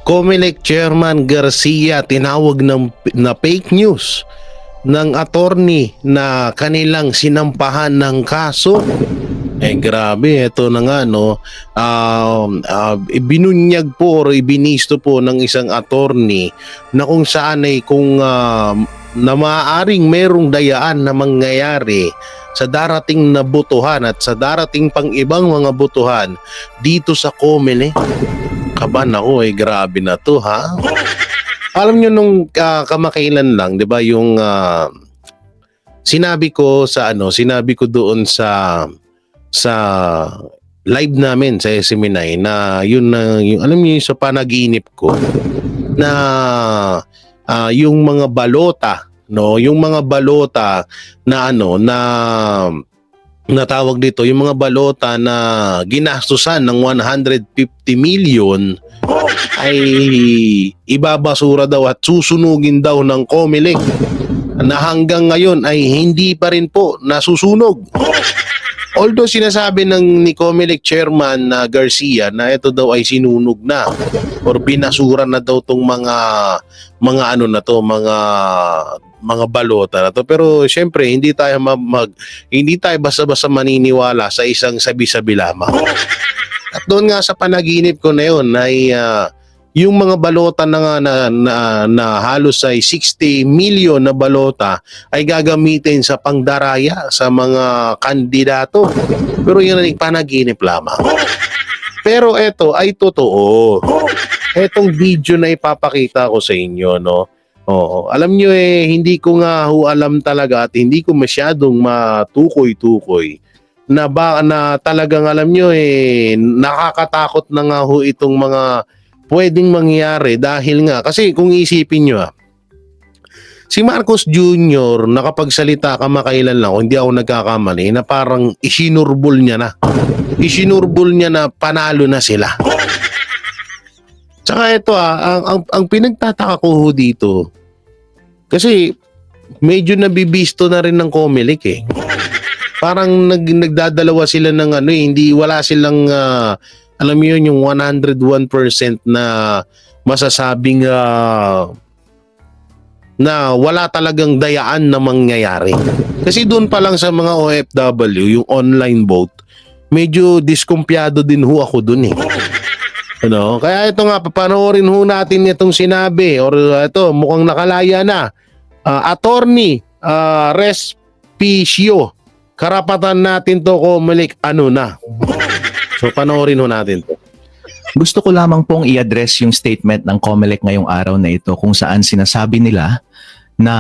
COMELEC Chairman Garcia tinawag na fake news ng attorney na kanilang sinampahan ng kaso. Grabe, ito na nga no. Ibinunyag po o ibinisto po ng isang attorney na kung saan ay na maaaring merong dayaan na mangyayari sa darating na botohan at sa darating pang ibang mga botohan dito sa COMELEC. Kaban ako, grabe na to ha. Alam nyo nung kamakailan lang, 'di ba, yung sinabi ko doon sa live namin sa SMNI na yung alam niyo sa panaginip ko na yung mga balota, no, yung mga balota na natawag dito, yung mga balota na ginastusan ng 150 million ay ibabasura daw at susunugin daw ng COMELEC na hanggang ngayon ay hindi pa rin po nasusunog. Although sinasabi ni COMELEC Chairman Garcia na ito daw ay sinunog na or binasura na daw tong mga balota na to. Pero syempre hindi tayo basta-basta maniniwala sa isang sabi-sabi lamang. At doon nga sa panaginip ko na yun ay yung mga balota na halos ay 60 million na balota ay gagamitin sa pangdaraya sa mga kandidato. Pero yun ay panaginip lamang. Pero ito ay totoo. Etong video na ipapakita ko sa inyo, no? Oo, alam nyo hindi ko nga alam talaga at hindi ko masyadong matukoy-tukoy na talagang alam nyo nakakatakot na nga itong mga pwedeng mangyari dahil nga kasi kung isipin nyo si Marcos Jr. nakapagsalita kamakailan lang, hindi ako nagkakamali, na parang isinurbol niya na panalo na sila. Tsaka ito ang pinagtataka ko dito kasi medyo nabibisto na rin ng COMELEC parang nagdadalawa sila ng hindi wala silang alam mo yun, yung 101% na masasabing na wala talagang dayaan na mangyayari. Kasi doon pa lang sa mga OFW, yung online vote, medyo diskumpiyado din ako doon Kaya ito nga, papanoorin natin itong sinabi or ito, mukhang nakalaya na. Attorney Respicio, karapatan natin to COMELEC, na. So panoorin natin to. Gusto ko lamang pong i-address yung statement ng COMELEC ngayong araw na ito kung saan sinasabi nila na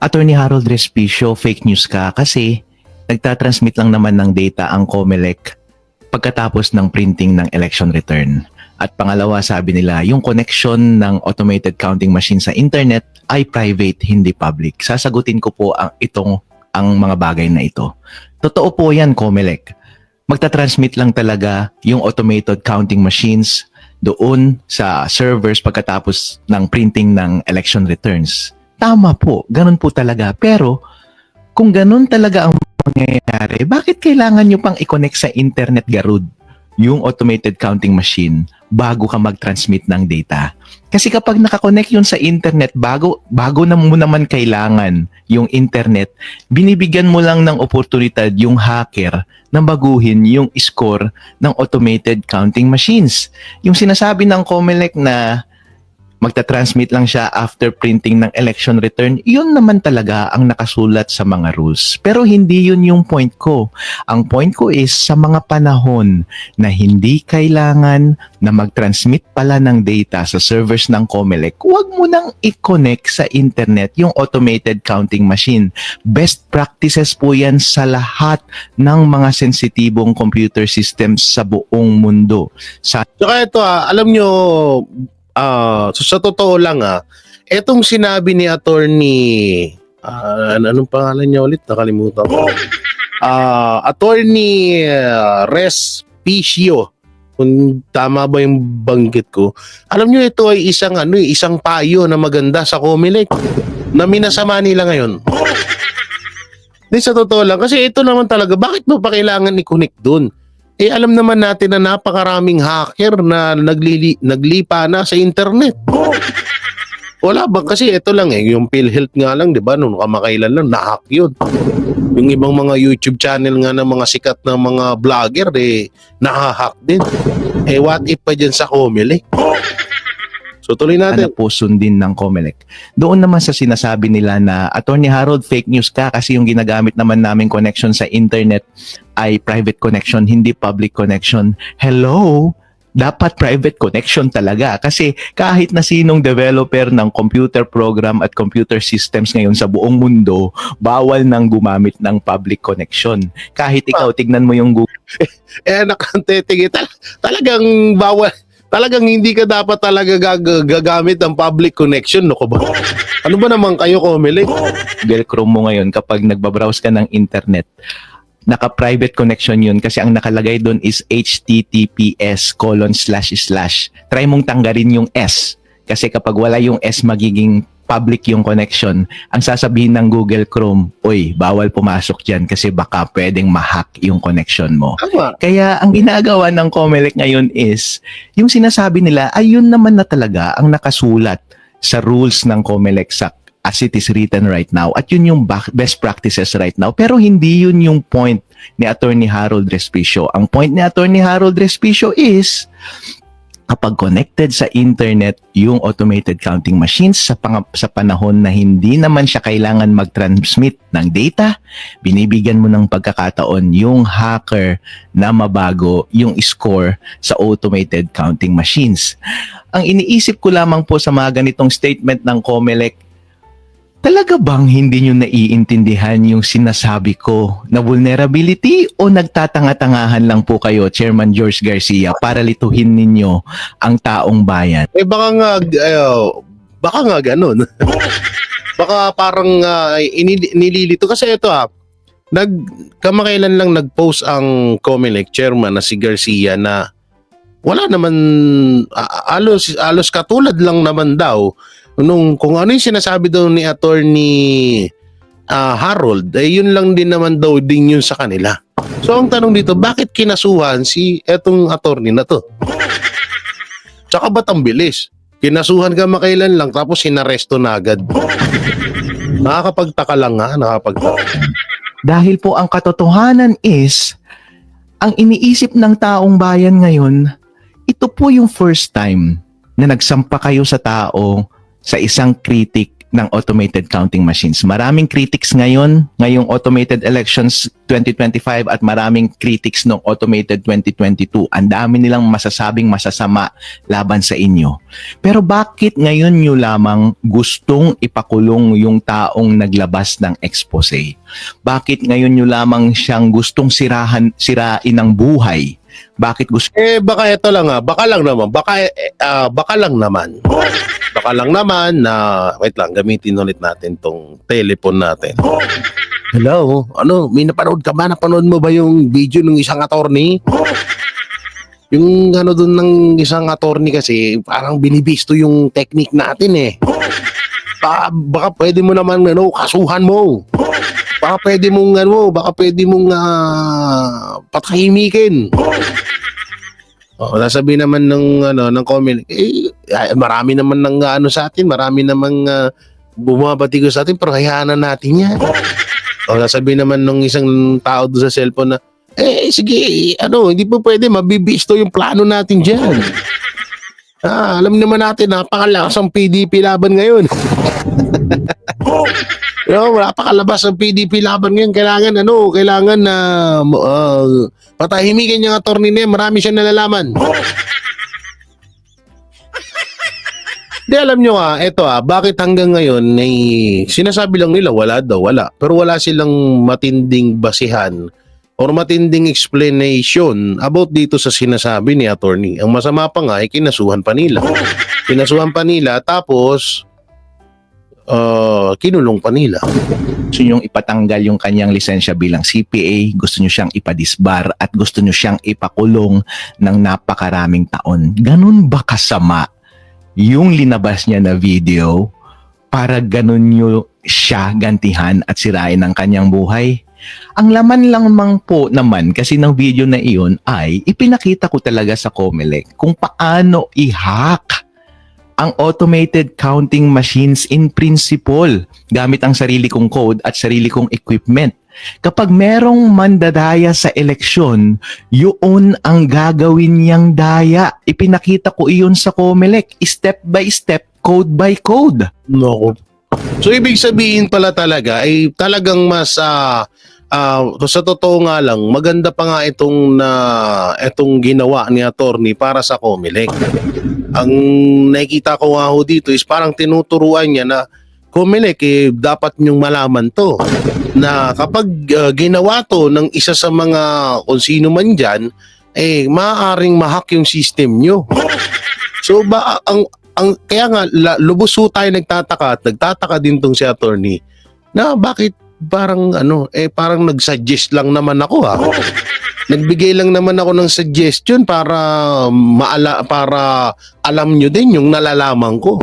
Attorney Harold Respicio, fake news ka kasi nagtatransmit lang naman ng data ang COMELEC pagkatapos ng printing ng election return. At pangalawa, sabi nila, yung connection ng automated counting machine sa internet ay private, hindi public. Sasagutin ko po ang mga bagay na ito. Totoo po yan, COMELEC. Magta-transmit lang talaga yung automated counting machines doon sa servers pagkatapos ng printing ng election returns. Tama po, ganun po talaga. Pero kung ganun talaga ang mangyayari, bakit kailangan nyo pang i-connect sa internet, Garud, yung automated counting machine bago ka mag-transmit ng data? Kasi kapag nakakonect yun sa internet, bago na mo naman kailangan yung internet, binibigyan mo lang ng oportunidad yung hacker na baguhin yung score ng automated counting machines. Yung sinasabi ng COMELEC na magta-transmit lang siya after printing ng election return, yun naman talaga ang nakasulat sa mga rules. Pero hindi yun yung point ko. Ang point ko is sa mga panahon na hindi kailangan na mag-transmit pala ng data sa servers ng COMELEC, huwag mo nang i-connect sa internet yung automated counting machine. Best practices po yan sa lahat ng mga sensitibong computer systems sa buong mundo. Saka ito alam nyo, so sa totoo lang etong sinabi ni attorney anong pangalan niya ulit, nakalimutan ko. Attorney Respicio, kung tama ba yung banggit ko. Alam niyo ito ay isang payo na maganda sa COMELEC na minasama nila ngayon. Di sa totoo lang kasi ito naman talaga, bakit mo pa kailangan i-connect doon? alam naman natin na napakaraming hacker na naglipa na sa internet. Wala ba? Kasi ito lang yung PhilHealth nga lang, di ba? Noong kamakailan lang, na-hack yun. Yung ibang mga YouTube channel nga ng mga sikat na mga vlogger, nahahack din. What if pa dyan sa Comelec? So tuloy natin. po sundin ng COMELEC. Doon naman sa sinasabi nila na Attorney Harold, fake news ka kasi yung ginagamit naman naming connection sa internet ay private connection, hindi public connection. Hello? Dapat private connection talaga kasi kahit na sinong developer ng computer program at computer systems ngayon sa buong mundo, bawal nang gumamit ng public connection. Kahit ikaw, tignan mo yung Google. Nakanteting talagang bawal. Talagang hindi ka dapat talaga gagamit ng public connection, no? Ba? Ano ba naman kayo, Comelec? Google Chrome mo ngayon kapag nagbabrowse ka ng internet, naka-private connection yun kasi ang nakalagay doon is https:// try mong tanggalin yung S kasi kapag wala yung S magiging public yung connection. Ang sasabihin ng Google Chrome, oy, bawal pumasok dyan kasi baka pwedeng ma-hack yung connection mo. Tama. Kaya ang ginagawa ng COMELEC ngayon is, yung sinasabi nila, ayun naman na talaga ang nakasulat sa rules ng COMELEC as it is written right now. At yun yung best practices right now. Pero hindi yun yung point ni Attorney Harold Respicio. Ang point ni Attorney Harold Respicio is, kapag connected sa internet yung automated counting machines sa panahon na hindi naman siya kailangan mag-transmit ng data, binibigyan mo ng pagkakataon yung hacker na mabago yung score sa automated counting machines. Ang iniisip ko lamang po sa mga ganitong statement ng COMELEC, talaga bang hindi nyo naiintindihan yung sinasabi ko na vulnerability o nagtatanga-tangahan lang po kayo, Chairman George Garcia, para lituhin ninyo ang taong bayan? Baka nga ganun. Baka parang nililito. Kasi ito kamakailan lang nag-post ang COMELEC chairman na si Garcia na wala naman, alos katulad lang naman daw kung ano yung sinasabi daw ni Attorney Harold, yun lang din naman daw din yun sa kanila. So ang tanong dito, bakit kinasuhan si etong attorney na to? Tsaka ba't ang bilis? Kinasuhan ka makailan lang tapos sinaresto na agad. Nakakapagtaka lang nakakapagtaka. Dahil po ang katotohanan is, ang iniisip ng taong bayan ngayon, ito po yung first time na nagsampa kayo sa tao sa isang critic ng automated counting machines. Maraming critics ngayong automated elections 2025 at maraming critics ng automated 2022. Ang dami nilang masasabing masasama laban sa inyo. Pero bakit ngayon nyo lamang gustong ipakulong yung taong naglabas ng expose? Bakit ngayon nyo lamang siyang gustong sirain ang buhay? Bakit gusto? Baka ito lang baka lang naman. Baka lang naman na, wait lang, gamitin ulit natin tong telephone natin. Hello? May napanood ka ba? Napanood mo ba yung video ng isang attorney? Yung dun ng isang attorney kasi, parang binibisto yung technique natin Baka pwede mo naman, kasuhan mo. Baka pwede mong patahimikin. Sasabihin naman ng comment, marami naman ng sa atin, marami namang bumabati ko sa atin, pero hayaan na natin yan. Sasabihin naman ng isang tao doon sa cellphone na, sige, hindi po pwede, mabibisto yung plano natin dyan. Alam naman natin, napakalakas ang PDP laban ngayon. Napakalabas ang PDP laban ngayon. Kailangan na patahimikin yung attorney niya. Marami siyang nalalaman. Di alam nyo bakit hanggang ngayon sinasabi lang nila wala. Pero wala silang matinding basihan or matinding explanation about dito sa sinasabi ni attorney. Ang masama pa nga kinasuhan pa nila. Tapos kinulong pa nila. Gusto nyo ipatanggal yung kanyang lisensya bilang CPA, gusto nyo siyang ipadisbar at gusto nyo siyang ipakulong ng napakaraming taon. Ganun ba kasama yung linabas niya na video para ganun nyo siya gantihan at sirain ang kanyang buhay? Ang laman lang mang po naman kasi ng video na iyon ay ipinakita ko talaga sa Comelec kung paano i-hack ang automated counting machines in principle gamit ang sarili kong code at sarili kong equipment. Kapag merong mandadaya sa eleksyon, yun ang gagawin niyang daya. Ipinakita ko iyon sa Comelec, step by step, code by code. Nako. So ibig sabihin pala talaga ay talagang mas sa totoo nga lang maganda pa nga itong ginawa ni attorney para sa Comelec. Ang nakikita ko nga ho dito is parang tinuturuan niya na Comelec dapat niyong malaman to na kapag ginawa to ng isa sa mga kung sino man dyan, maaaring ma-hack yung system niyo. So kaya nga lubos ho tayo nagtataka at nagtataka din tong si attorney na bakit parang parang nag-suggest lang naman ako Nagbigay lang naman ako ng suggestion para alam nyo din yung nalalaman ko.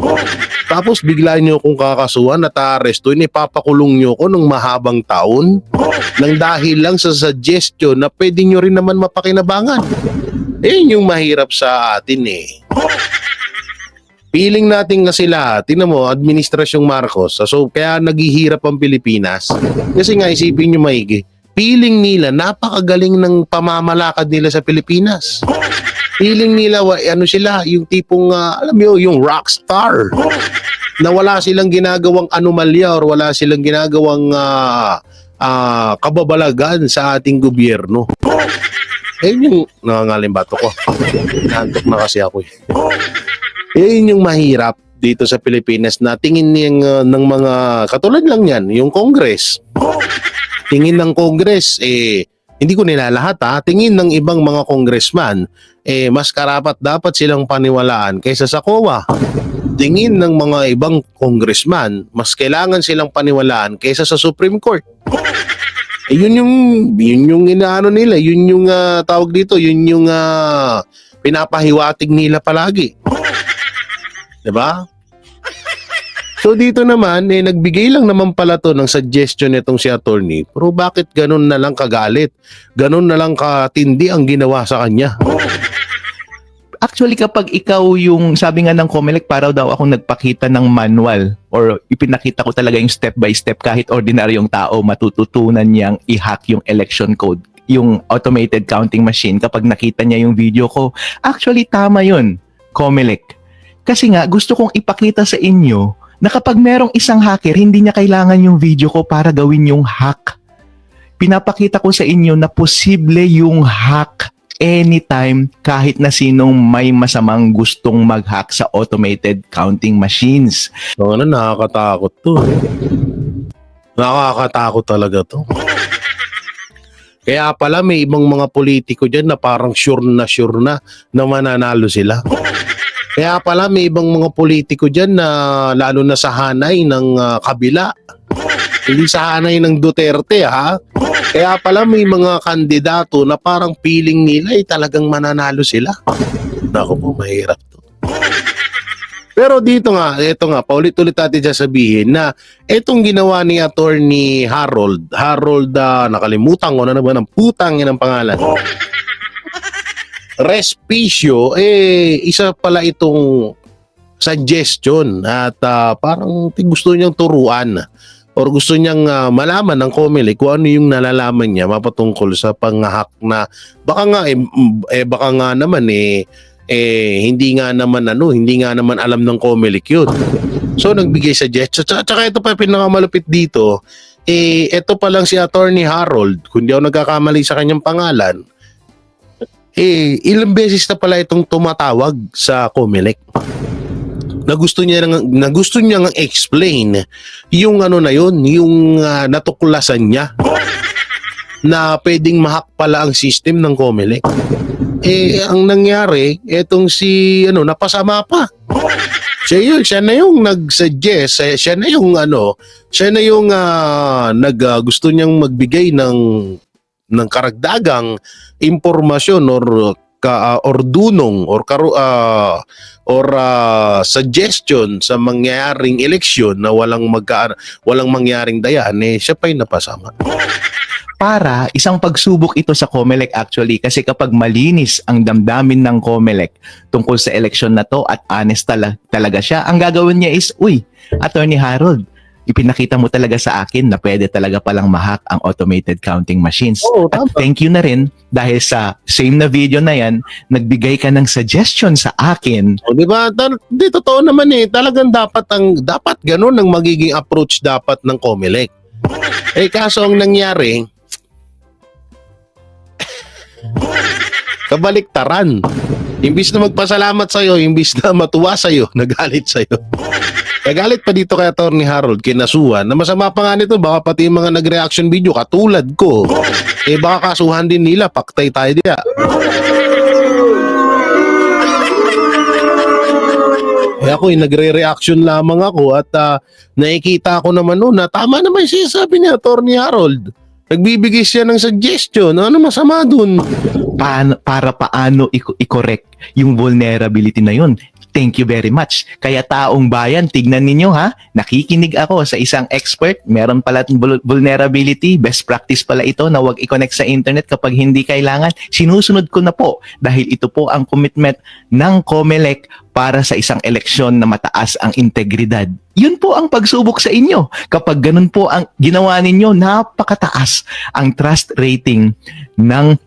Tapos bigla nyo akong kakasuhan at aarestuin, ipapakulong nyo ko ng mahabang taon nang dahil lang sa suggestion na pwede nyo rin naman mapakinabangan. Yung mahirap sa atin Feeling natin kasi lahat, tingnan mo, Administrasyong Marcos, so kaya naghihirap ang Pilipinas. Kasi nga isipin nyo maigi, feeling nila napakagaling ng pamamalakad nila sa Pilipinas. Feeling nila sila, yung tipong alam mo yung rockstar na wala silang ginagawang anomalya or wala silang ginagawang kababalagan sa ating gobyerno. Yung nangangalim bato ko. Nantok na kasi ako yun yung mahirap dito sa Pilipinas na tingin ng mga katulad lang yan, yung Congress. Tingin ng Congress, hindi ko nilalahat tingin ng ibang mga congressman, mas karapat dapat silang paniwalaan kaysa sa COA. Tingin ng mga ibang congressman, mas kailangan silang paniwalaan kaysa sa Supreme Court. Yun yung inaano nila, yun yung tawag dito, yun yung pinapahiwatig nila palagi. Diba? So dito naman, nagbigay lang naman pala to ng suggestion nitong si attorney. Pero bakit ganun na lang kagalit? Ganun na lang katindi ang ginawa sa kanya? Actually, kapag ikaw yung, sabi nga ng Comelec, para daw akong nagpakita ng manual or ipinakita ko talaga yung step by step kahit ordinaryong tao matututunan niyang i-hack yung election code, yung automated counting machine kapag nakita niya yung video ko. Actually, tama yun, Comelec. Kasi nga, gusto kong ipakita sa inyo na kapag merong isang hacker, hindi niya kailangan yung video ko para gawin yung hack. Pinapakita ko sa inyo na posible yung hack anytime kahit na sinong may masamang gustong mag-hack sa automated counting machines. So, nakakatakot to. Nakakatakot talaga to. Kaya pala may ibang mga politiko dyan na parang sure na mananalo sila. Kaya pala may ibang mga politiko dyan na lalo na sa hanay ng kabila. Hindi sa hanay ng Duterte Kaya pala may mga kandidato na parang feeling nila talagang mananalo sila. Naku po, mahirap to. Pero dito ito nga, paulit-ulit natin sasabihin na itong ginawa ni Attorney Harold, nakalimutan ko na naman ang putang yan ang pangalan. Respicio, isa pala itong suggestion at parang gusto niyang turuan or gusto niyang malaman ng Comelec kung ano yung nalalaman niya mapatungkol sa pang-hack na baka nga naman hindi nga naman alam ng Comelec yun. So nagbigay suggestion. Tsaka ito pa pinakamalupit dito, ito pa lang si Attorney Harold, kung di ako nagkakamali sa kanyang pangalan, ilang beses na pala itong tumatawag sa Comelec na gusto niya nang explain yung yung natuklasan niya na pwedeng ma-hack pala ang system ng Comelec. Ang nangyari, etong si napasama pa. Siya na yung nag-suggest, siya na yung gusto niyang magbigay ng karagdagang impormasyon or dunong or suggestion sa mangyayaring eleksyon na walang mangyaring dayan, siya pa yung napasama. para isang pagsubok ito sa COMELEC actually kasi kapag malinis ang damdamin ng COMELEC tungkol sa eleksyon na to at honest talaga siya, ang gagawin niya is, uy, Attorney Harold, ipinakita mo talaga sa akin na pwede talaga palang mahack ang automated counting machines. Oo, At tama. thank you na rin dahil sa same na video na yan, nagbigay ka ng suggestion sa akin. O, di ba? Di, totoo naman eh. Talagang dapat ganun ang magiging approach dapat ng COMELEC. Kaso ang nangyari, kabaliktaran. Imbis na magpasalamat sa'yo, imbis na matuwa sa'yo, nagalit sa'yo. Nagalit pa dito kay Attorney Harold, kinasuhan, na masama pa nga nito, baka pati yung mga nag-reaction video, katulad ko, baka kasuhan din nila, paktay tayo diya. Ako nagre-reaction lamang ako at nakikita ko naman noon na tama naman yung sinasabi ni Attorney Harold. Nagbibigay siya ng suggestion. Ano masama dun? Para paano i-correct yung vulnerability na yun. Thank you very much. Kaya taong bayan, tignan ninyo ha, nakikinig ako sa isang expert, meron pala vulnerability, best practice pala ito na wag i-connect sa internet kapag hindi kailangan. Sinusunod ko na po dahil ito po ang commitment ng COMELEC para sa isang eleksyon na mataas ang integridad. Yun po ang pagsubok sa inyo. Kapag ganun po ang ginawa ninyo, napakataas ang trust rating ng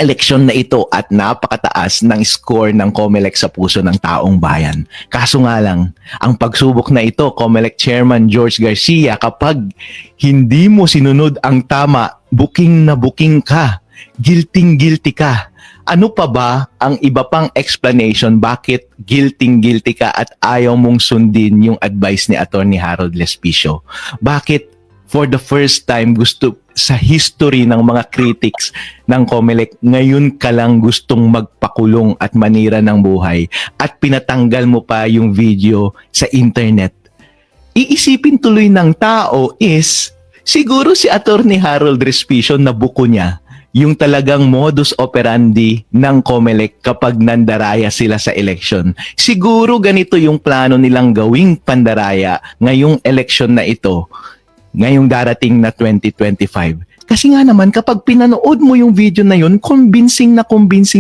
eleksyon na ito at napakataas ng score ng COMELEC sa puso ng taong bayan. Kaso nga lang, ang pagsubok na ito, COMELEC Chairman George Garcia, kapag hindi mo sinunod ang tama, booking na booking ka, guilty ka. Ano pa ba ang iba pang explanation bakit guilty ka at ayaw mong sundin yung advice ni Attorney Harold Lespicio? Bakit for the first time gusto sa history ng mga critics ng COMELEC, ngayon ka lang gustong magpakulong at manira ng buhay at pinatanggal mo pa yung video sa internet? Iisipin tuloy ng tao is, siguro si Attorney Harold Respicio na buko niya yung talagang modus operandi ng COMELEC kapag nandaraya sila sa election. Siguro ganito yung plano nilang gawing pandaraya ngayong election na ito, ngayong darating na 2025. Kasi nga naman, kapag pinanood mo yung video na yun, convincing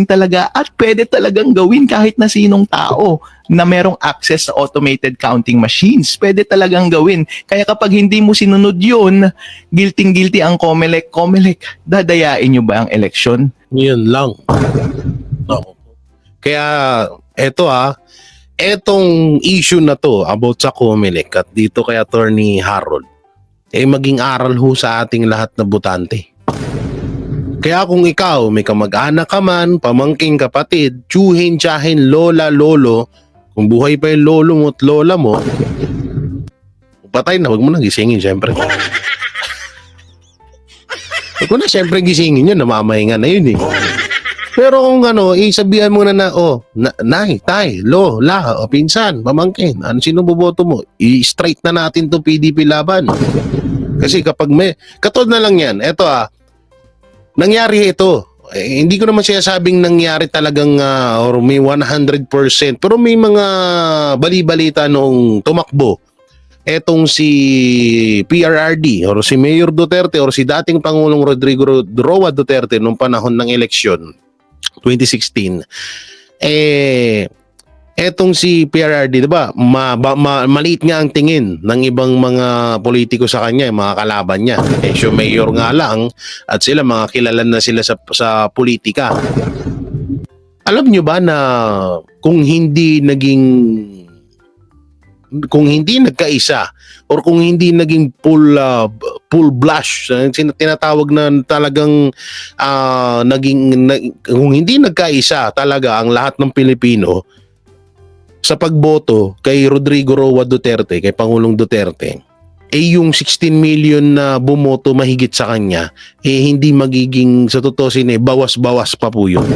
talaga at pwede talagang gawin kahit na sinong tao na merong access sa automated counting machines. Pwede talagang gawin. Kaya kapag hindi mo sinunod yun, guilty ang COMELEC. COMELEC, dadayain nyo ba ang eleksyon? Yun lang. No. Kaya, etong issue na to about sa COMELEC at dito kay Attorney Harold, maging aral ho sa ating lahat na botante. Kaya kung ikaw, may kamag-anak ka man, pamangking kapatid, tsuhin, tiyahin, lola, lolo, kung buhay pa yung lolo mo at lola mo, patay na, wag mo nang gisingin, syempre. Wag mo na, syempre gisingin yun, namamahinga na yun eh. Pero kung isabihan mo na nay, tay, lola, o pinsan, pamangkin, sino boboto mo? I-straight na natin to PDP laban. Kasi kapag katulad na lang yan, nangyari ito. Hindi ko naman sinasabing nangyari talagang or may 100%, pero may mga bali-balita noong tumakbo. Etong si PRRD or si Mayor Duterte or si dating Pangulong Rodrigo Roa Duterte nung panahon ng eleksyon 2016, etong si PRRD, diba, maliit nga ang tingin ng ibang mga politiko sa kanya, mga kalaban niya. Siya mayor nga lang at sila mga kilalan na sila sa politika. Alam nyo ba na kung hindi nagkaisa or kung hindi naging full blush, tinatawag na talagang kung hindi nagkaisa talaga ang lahat ng Pilipino sa pagboto kay Rodrigo Roa Duterte, kay Pangulong Duterte, yung 16 million na bumoto mahigit sa kanya, hindi magiging, sa totoo bawas-bawas pa po yun.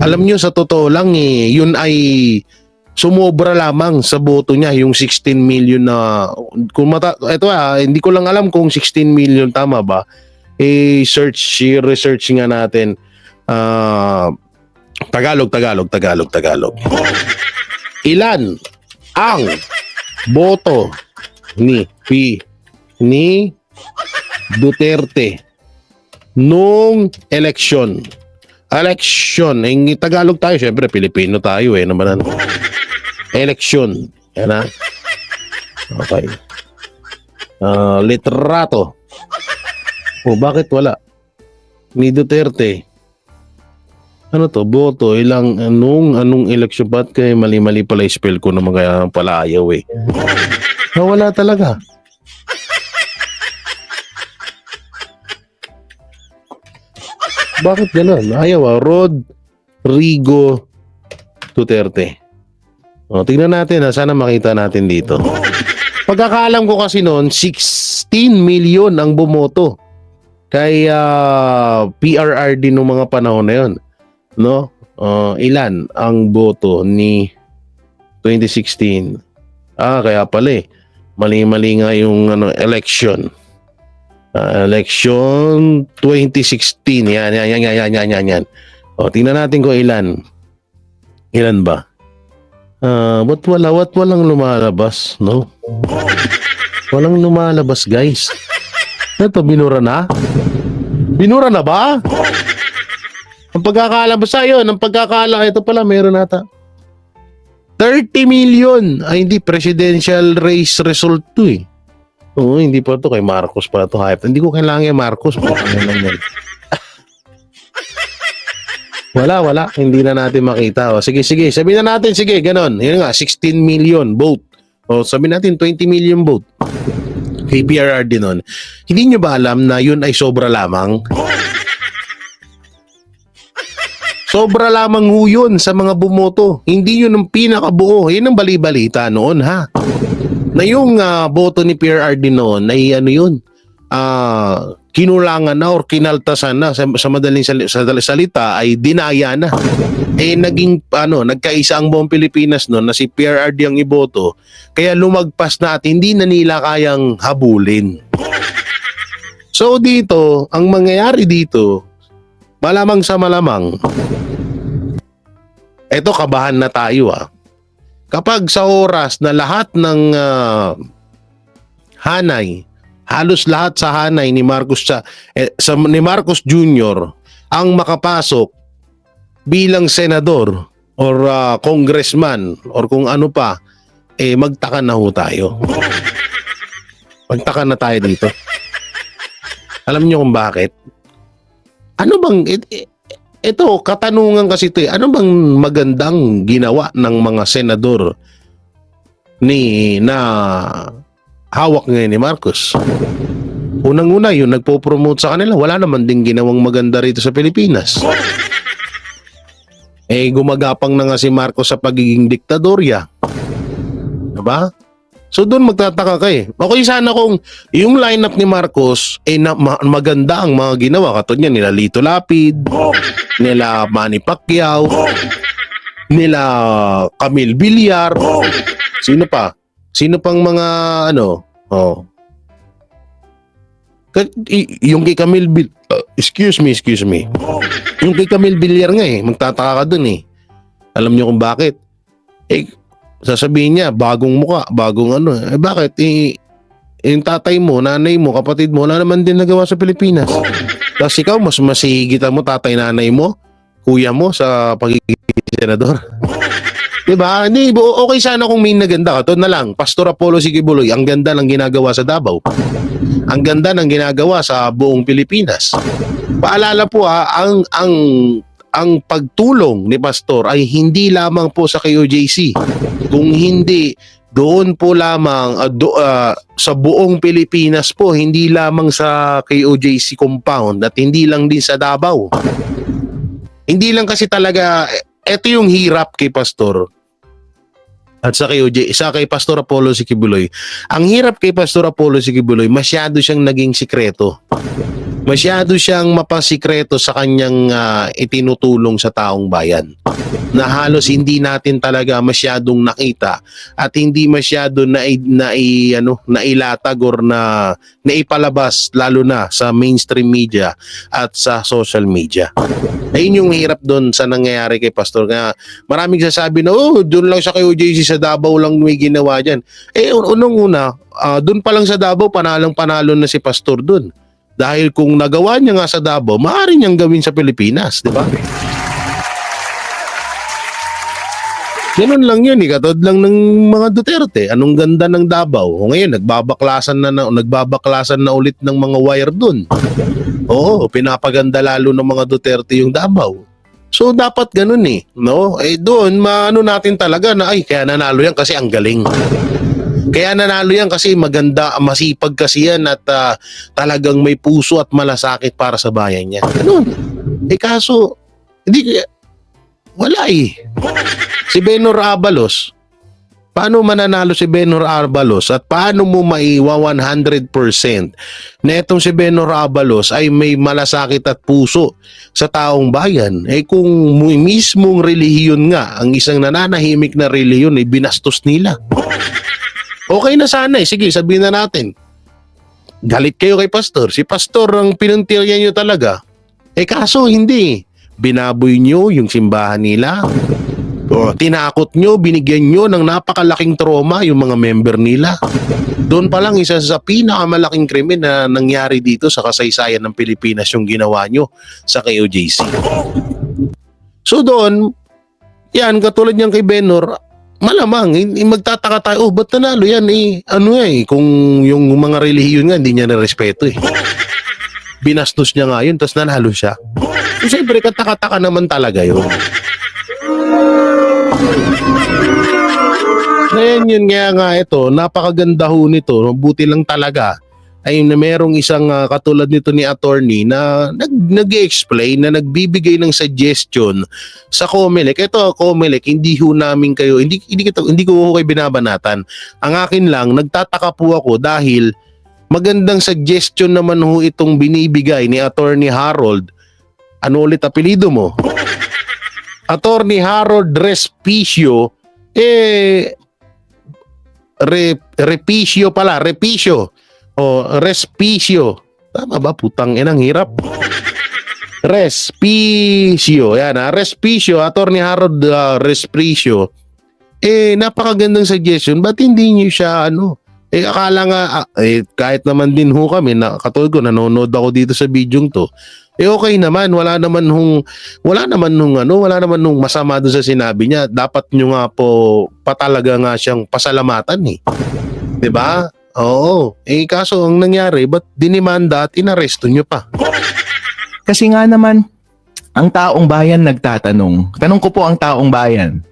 Alam nyo, sa totoo lang, yun ay sumobra lamang sa boto niya, yung 16 million na, hindi ko lang alam kung 16 million, tama ba? Research nga natin. Tagalog. Ilan ang boto ni Duterte nung election. Election. Tagalog tayo, syempre Pilipino tayo naman. Election. Yan na. Okay. Litrato. Bakit wala? Ni Duterte. Ano to? Boto. Anong election? Ba't kaya mali-mali pala spell ko naman kaya pala ayaw wala talaga. Bakit gano'n? Ayaw Rodrigo Duterte. Tingnan natin sana makita natin dito. Pagkakaalam ko kasi noon, 16 million ang bumoto kay PRRD nung mga panahon na yun. No? Ilan ang boto ni 2016? Kaya pala mali-mali nga yung election. Election 2016. Yan. Tingnan natin kung ilan. Ilan ba? Ba't walang lumalabas, no? Walang lumalabas, guys. Ito, binura na? Binura na ba? Ang pagkakaalam ba sa'yo? Ito pala, meron nata. 30 million. Hindi, presidential race result to Oo, hindi pa to kay Marcos pa to hype. Hindi ko kailangan yung Marcos. Wala. Hindi na natin makita. Sige. Sabihin na natin, sige, ganon. Yun nga, 16 million vote. Sabihin natin, 20 million vote. Kay PRRD nun. Hindi nyo ba alam na yun ay sobra lamang? Sobra lamang yun sa mga bumoto. Hindi yun ang pinakabuo. Yun ang bali-balita noon, ha? Na yung boto ni PRRD noon ay kinulangan na or kinaltasan na sa madaling salita ay dinaya na. Nagkaisa ang buong Pilipinas noon na si PRRD ang iboto. Kaya lumagpas na at hindi na nila kayang habulin. So dito, ang mangyayari dito, malamang sa malamang, eto kabahan na tayo Kapag sa oras na lahat ng hanay, halos lahat sa hanay ni Marcos ni Marcos Jr. ang makapasok bilang senador or congressman or kung ano pa, magtaka na ho tayo. Magtaka na tayo dito. Alam niyo kung bakit? Ano bang ito, katanungan kasi ito ano bang magandang ginawa ng mga senador na hawak ngayon ni Marcos? Unang-una, yung nagpo-promote sa kanila, wala naman ding ginawang maganda rito sa Pilipinas. Gumagapang na nga si Marcos sa pagiging diktadorya. Diba? So doon magtataka ka Okay sana kung yung lineup ni Marcos maganda ang mga ginawa. Katulad niya nila Lito Lapid, nila Manny Pacquiao, nila Camille Villar. Sino pa? Sino pang mga yung kay Camille excuse me. Yung kay Camille Villar nga magtataka ka doon Alam niyo kung bakit? Sasabihin niya, bagong muka, bagong bakit? Yung tatay mo, nanay mo, kapatid mo, wala naman din nagawa sa Pilipinas. Tapos ikaw, mas masigitan mo tatay, nanay mo, kuya mo sa pagiging senador. Diba? Hindi, okay sana kung may naganda ka. Ito na lang, Pastor Apollo Sigibuloy, ang ganda ng ginagawa sa Davao. Ang ganda ng ginagawa sa buong Pilipinas. Paalala po ang pagtulong ni Pastor ay hindi lamang po sa KOJC, kung hindi doon po lamang sa buong Pilipinas po, hindi lamang sa KOJC compound at hindi lang din sa Davao. Hindi lang kasi talaga, ito yung hirap kay Pastor at sa kay Pastor Apollo Sigibuloy. Ang hirap kay Pastor Apollo Sigibuloy, masyado siyang naging sikreto. Masyado siyang mapasikreto sa kanyang itinutulong sa taong bayan na halos hindi natin talaga masyadong nakita at hindi masyado nailatag or naipalabas lalo na sa mainstream media at sa social media. Ayun yung hirap doon sa nangyayari kay Pastor. Maraming sasabi na doon lang sa KOJC sa Davao lang may ginawa dyan. Unang-una, doon pa lang sa Davao panalang-panalo na si Pastor doon. Dahil kung nagawa niya nga sa Davao, maaari niyang gawin sa Pilipinas, di ba? Ganun lang yun, katulad lang ng mga Duterte. Anong ganda ng Davao? O ngayon, nagbabaklasan na ulit ng mga wire dun. Oo, pinapaganda lalo ng mga Duterte yung Davao. So, dapat ganun no? Doon, maano natin talaga na, kaya nanalo yan kasi ang galing. Kaya nanalo yan kasi maganda, masipag kasi yan at talagang may puso at malasakit para sa bayan niya. Ganun. Kaso, wala Si Benor Abalos, paano mananalo si Benor Abalos at paano mo maiwa 100% na itong si Benor Abalos ay may malasakit at puso sa taong bayan? Kung mismong relihiyon nga, ang isang nananahimik na relihiyon ay binastos nila. Okay na sana sige, sabihin na natin. Galit kayo kay Pastor. Si Pastor ang pinuntirya nyo talaga. Kaso hindi. Binaboy nyo yung simbahan nila. Tinakot nyo, binigyan nyo ng napakalaking trauma yung mga member nila. Doon pa lang isa sa pinakamalaking krimen na nangyari dito sa kasaysayan ng Pilipinas yung ginawa nyo sa KOJC. So doon, yan, katulad niyang kay Benor, malamang, magtataka tayo, ba't nanalo yan kung yung mga relihiyon nga, hindi niya narespeto Binastos niya nga yun, tapos nanalo siya. So siyempre, kataka-taka naman talaga yun. Ngayon yun nga ito, napakaganda ho nito, buti lang talaga ay merong isang katulad nito ni attorney na nag-explain, na nagbibigay ng suggestion sa COMELEC. Ito, COMELEC, hindi ho namin kayo, hindi ko ho kayo binabanatan. Ang akin lang, nagtataka po ako dahil magandang suggestion naman ho itong binibigay ni Attorney Harold. Ano ulit apelido mo? Attorney Harold Respicio, Repicio pala, Repicio. Respicio. Tama ba? Putang inang hirap. Respicio. Yan Respicio, Attorney Harold Respicio. Napakagandang suggestion. Ba't hindi niyo siya akala nga, kahit naman din ho kami, katulad ko, nanonood ako dito sa bidyong to, okay naman, wala naman nung masama doon sa sinabi niya. Dapat nyo nga po patalaga nga siyang pasalamatan 'di ba? Oo. Kaso ang nangyari, ba't dinimanda at inaresto nyo pa? Kasi nga naman, ang taong bayan nagtatanong. Tanong ko po ang taong bayan,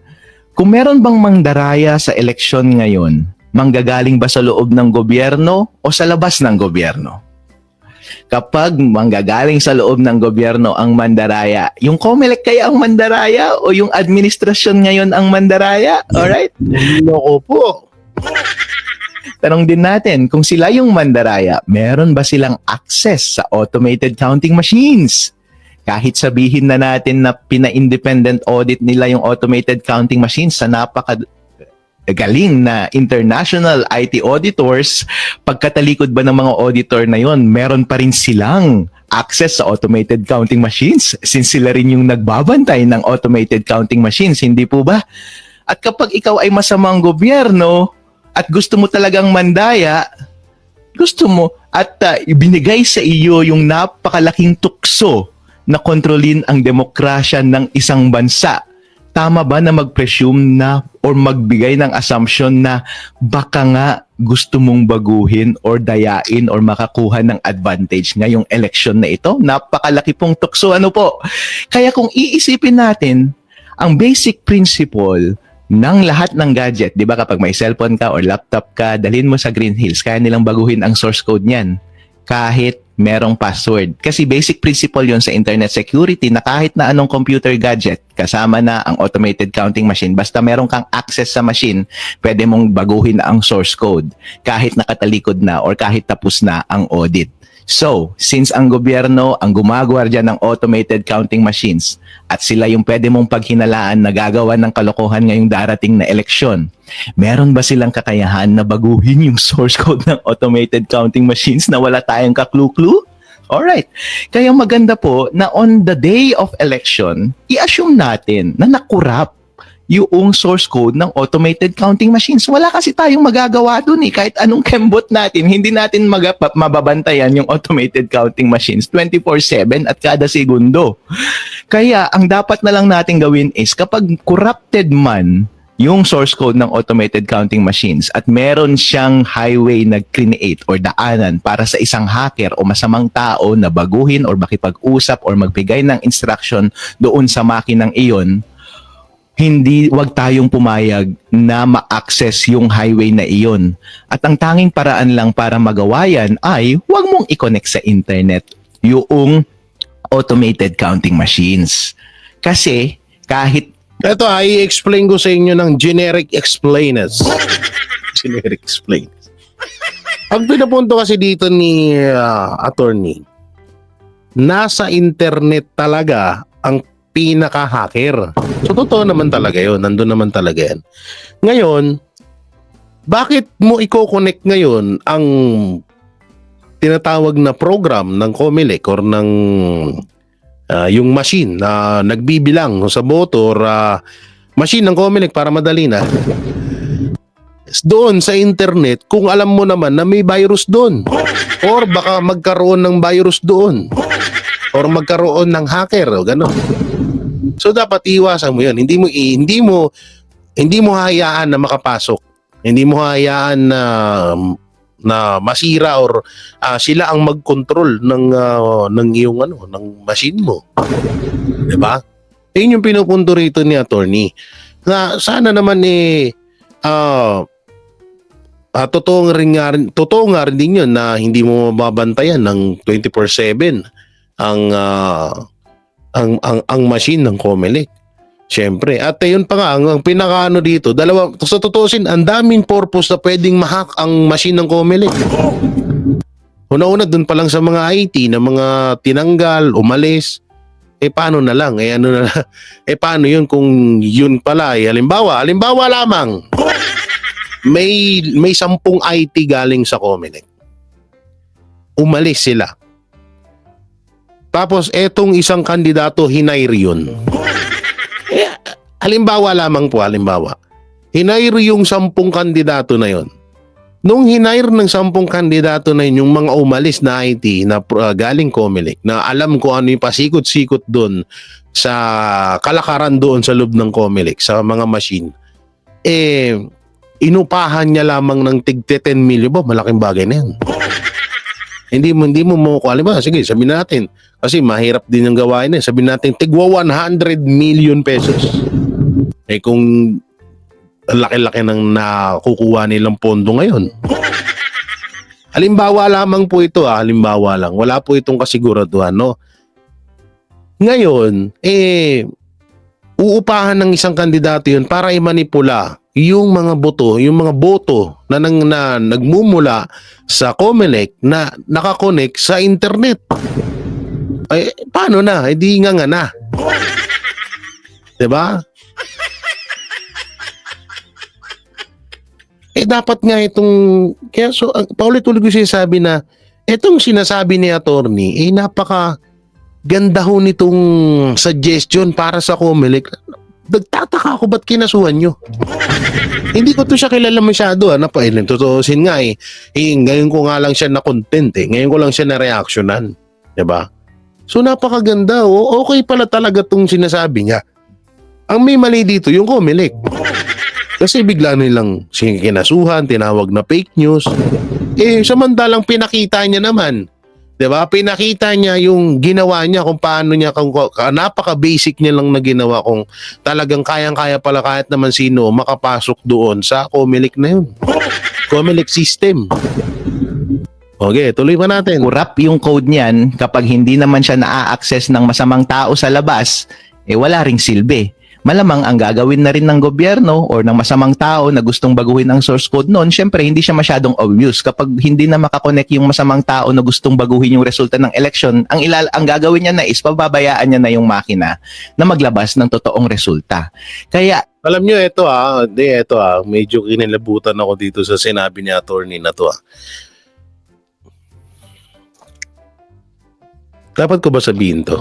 kung meron bang mangdaraya sa eleksyon ngayon, manggagaling ba sa loob ng gobyerno o sa labas ng gobyerno? Kapag manggagaling sa loob ng gobyerno ang mandaraya, yung COMELEC kaya ang mandaraya o yung administrasyon ngayon ang mandaraya? Alright? Loko po. Tanong din natin, kung sila yung mandaraya, meron ba silang access sa automated counting machines? Kahit sabihin na natin na pina-independent audit nila yung automated counting machines sa galing na international IT auditors, pagkatalikod ba ng mga auditor na yon, meron pa rin silang access sa automated counting machines since sila rin yung nagbabantay ng automated counting machines, hindi po ba? At kapag ikaw ay masamang gobyerno at gusto mo talagang mandaya, gusto mo at ibinigay sa iyo yung napakalaking tukso na kontrolin ang demokrasya ng isang bansa, tama ba na mag-presume na or magbigay ng assumption na baka nga gusto mong baguhin or dayain or makakuha ng advantage ngayong eleksyon na ito? Napakalaki pong tukso, po? Kaya kung iisipin natin, ang basic principle ng lahat ng gadget, di ba kapag may cellphone ka or laptop ka, dalhin mo sa Green Hills, kaya nilang baguhin ang source code niyan kahit merong password. Kasi basic principle yon sa internet security na kahit na anong computer gadget, kasama na ang automated counting machine, basta meron kang access sa machine, pwede mong baguhin ang source code kahit nakatalikod na or kahit tapos na ang audit. So, since ang gobyerno ang gumagwardya ng automated counting machines at sila yung pwede mong paghinalaan na gagawa ng kalokohan ngayong darating na eleksyon, meron ba silang kakayahan na baguhin yung source code ng automated counting machines na wala tayong kaklu-clue? Alright. Kaya maganda po na on the day of election, i-assume natin na nakurap yung source code ng automated counting machines. Wala kasi tayong magagawa dun eh. Kahit anong kembot natin, hindi natin mababantayan yung automated counting machines 24/7 at kada segundo. Kaya ang dapat na lang natin gawin is kapag corrupted man yung source code ng automated counting machines at meron siyang highway na create or daanan para sa isang hacker o masamang tao na baguhin or makipag-usap or magbigay ng instruction doon sa makinang iyon, wag tayong pumayag na ma-access yung highway na iyon. At ang tanging paraan lang para magawa yan ay wag mong i-connect sa internet yung automated counting machines. Kasi kahit Ito, i-explain ko sa inyo ng generic explainers. Generic explainers. Ang pinapunto kasi dito ni attorney, nasa internet talaga ang pinaka-hacker. So, totoo naman talaga yun. Nandun naman talaga yan. Ngayon, bakit mo i-connect ngayon ang tinatawag na program ng COMELEC or ng yung machine na nagbibilang sa boto or machine ng COMELEC para madali na doon sa internet kung alam mo naman na may virus doon or baka magkaroon ng virus doon or magkaroon ng hacker o gano'n. So dapat iwasan mo 'yun. Hindi mo hayaan na makapasok. Hindi mo hayaan na masira or sila ang mag-control ng iyong ng machine mo. 'Di ba? Yun yung pinupunto rito ni attorney. Na sana naman totoo nga rin din yun na hindi mo mababantayan ng 24/7 ang machine ng COMELEC. Siyempre. At yun pa nga, ang pinakaano dito, sa tutusin, ang daming purpose na pwedeng ma-hack ang machine ng COMELEC. Una-una, dun pa lang sa mga IT, na mga tinanggal, umalis, paano na lang? Paano yun kung yun pala? Halimbawa lamang, may 10 IT galing sa COMELEC. Umalis sila. Tapos, etong isang kandidato, hinire yun. Halimbawa lamang po, hinire yung 10 kandidato na yon. Nung hinire ng 10 kandidato na yun, yung mga umalis na IT na galing COMELEC, na alam ko ano yung pasikot-sikot doon sa kalakaran doon sa loob ng COMELEC, sa mga machine, inupahan niya lamang ng tig 10 million ba? Malaking bagay na yan. Hindi mo makukuha. Sige, sabihin natin. Kasi mahirap din yung gawain na. Sabihin natin, tigwa 100 million pesos. Kung laki-laki ng nakukuha nilang pondo ngayon. Halimbawa lamang po ito, halimbawa lang. Wala po itong kasiguraduhan, no? Ngayon, uupahan ng isang kandidato yun para imanipula yung mga boto na nagmumula sa COMELEC na nakakonect sa internet. Paano na? Di nga na. Diba? Dapat nga kaya paulit-ulit ko sinasabi na itong sinasabi ni attorney, napaka ganda ho nitong suggestion para sa COMELEC. Nagtataka ako ba't kinasuhan nyo? Hindi ko to siya kilala masyado. Tutuusin nga ngayon ko nga lang siya na-content Ngayon ko lang siya na-reactionan. Diba? So napakaganda. Okay pala talaga tong sinasabi niya. Ang may mali dito, yung COMELEC. Kasi bigla nilang kinasuhan, tinawag na fake news. Samantalang pinakita niya naman. Diba? Pinakita niya yung ginawa niya kung paano niya, napaka-basic niya lang na ginawa kung talagang kayang-kaya pala kahit naman sino makapasok doon sa COMELEC na yun. COMELEC system. Okay, tuloy pa natin. Corrupt yung code niyan kapag hindi naman siya na-access ng masamang tao sa labas, wala ring silbi. Malamang ang gagawin na rin ng gobyerno or ng masamang tao na gustong baguhin ang source code noon, syempre hindi siya masyadong obvious. Kapag hindi na makakonect yung masamang tao na gustong baguhin yung resulta ng election, ang gagawin niya na is pababayaan niya na yung makina na maglabas ng totoong resulta. Kaya alam nyo, ito medyo kinilabutan ako dito sa sinabi ni attorney na to. Dapat ko ba sabihin to?